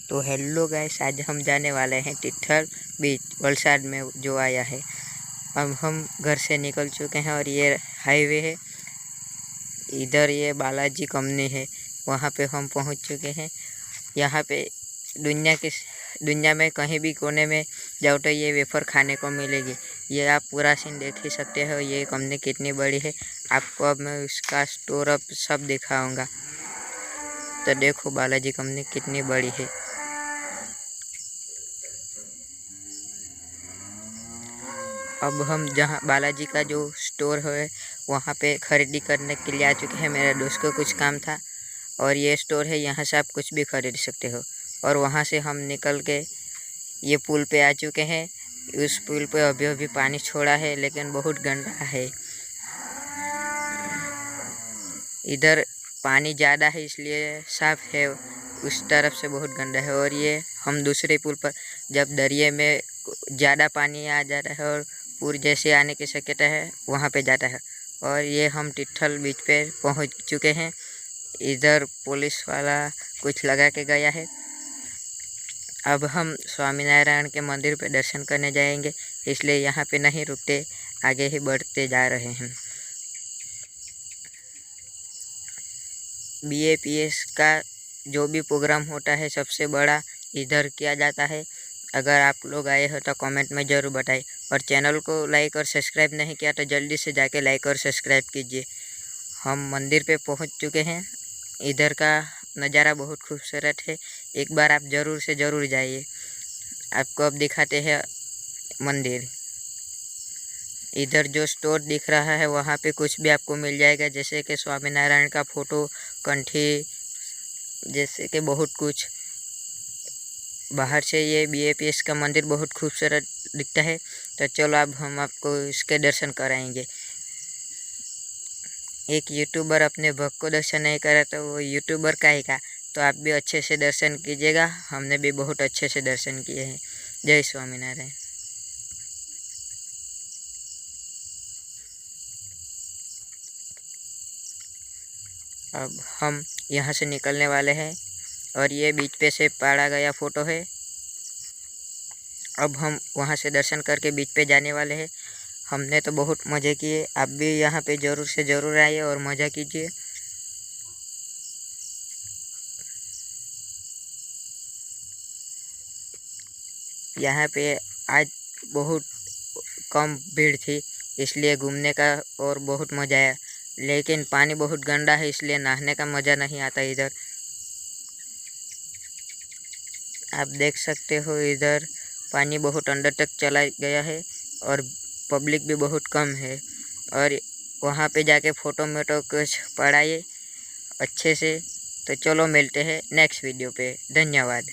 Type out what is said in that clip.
तो hello guys, आज हम जाने वाले हैं तिथल बीच वलसाड में जो आया है। अब हम घर से निकल चुके हैं और ये हाईवे है, इधर ये बालाजी कंपनी है, वहाँ पे हम पहुँच चुके हैं। यहाँ पे दुनिया में कहीं भी कोने में जाओ तो ये वेफर खाने को मिलेगी। ये आप पूरा सीन देख ही सकते हो, ये कंपनी कितनी बड़ी है। आपको अब मैं उसका स्टोर अप सब दिखाऊंगा। तो देखो बालाजी कंपनी कितनी बड़ी है। अब हम जहाँ बालाजी का जो स्टोर है वहाँ पे खरीदी करने के लिए आ चुके हैं। मेरे दोस्त को कुछ काम था और ये स्टोर है, यहाँ से आप कुछ भी खरीद सकते हो। और वहाँ से हम निकल के ये पुल पे आ चुके हैं। उस पुल पे अभी अभी पानी छोड़ा है, लेकिन बहुत गंदा है। इधर पानी ज़्यादा है इसलिए साफ है, उस तरफ से बहुत गंदा है। और ये हम दूसरे पुल पर, जब दरिया में ज़्यादा पानी आ जाता है और पूर जैसे आने की शक्यता है, वहाँ पे जाता है। और ये हम तिथल बीच पे पहुँच चुके हैं। इधर पुलिस वाला कुछ लगा के गया है। अब हम स्वामीनारायण के मंदिर पे दर्शन करने जाएंगे, इसलिए यहाँ पे नहीं रुकते, आगे ही बढ़ते जा रहे हैं। BAPS का जो भी प्रोग्राम होता है सबसे बड़ा इधर किया जाता है। अगर आप लोग आए हो तो कमेंट में ज़रूर बताएं। और चैनल को लाइक और सब्सक्राइब नहीं किया तो जल्दी से जाके लाइक और सब्सक्राइब कीजिए। हम मंदिर पे पहुंच चुके हैं। इधर का नज़ारा बहुत खूबसूरत है, एक बार आप ज़रूर से ज़रूर जाइए। आपको अब दिखाते हैं मंदिर। इधर जो स्टोर दिख रहा है वहाँ पे कुछ भी आपको मिल जाएगा, जैसे कि स्वामीनारायण का फ़ोटो, कंठी, जैसे कि बहुत कुछ। बाहर से ये BAPS का मंदिर बहुत खूबसूरत दिखता है। तो चलो अब हम आपको इसके दर्शन कराएंगे। एक यूट्यूबर अपने भक्त को दर्शन नहीं करा तो वो यूट्यूबर का ही का। तो आप भी अच्छे से दर्शन कीजिएगा, हमने भी बहुत अच्छे से दर्शन किए हैं। जय स्वामीनारायण। अब हम यहाँ से निकलने वाले हैं और ये बीच पे से पाड़ा गया फ़ोटो है। अब हम वहाँ से दर्शन करके बीच पे जाने वाले हैं। हमने तो बहुत मज़े किए, आप भी यहाँ पे ज़रूर से ज़रूर आइए और मज़ा कीजिए। यहाँ पे आज बहुत कम भीड़ थी, इसलिए घूमने का और बहुत मज़ा आया। लेकिन पानी बहुत गंदा है, इसलिए नहाने का मज़ा नहीं आता इधर। आप देख सकते हो इधर पानी बहुत अंदर तक चला गया है और पब्लिक भी बहुत कम है। और वहाँ पे जाके फ़ोटो मेटो कुछ पढ़ाइए अच्छे से। तो चलो मिलते हैं नेक्स्ट वीडियो पे। धन्यवाद।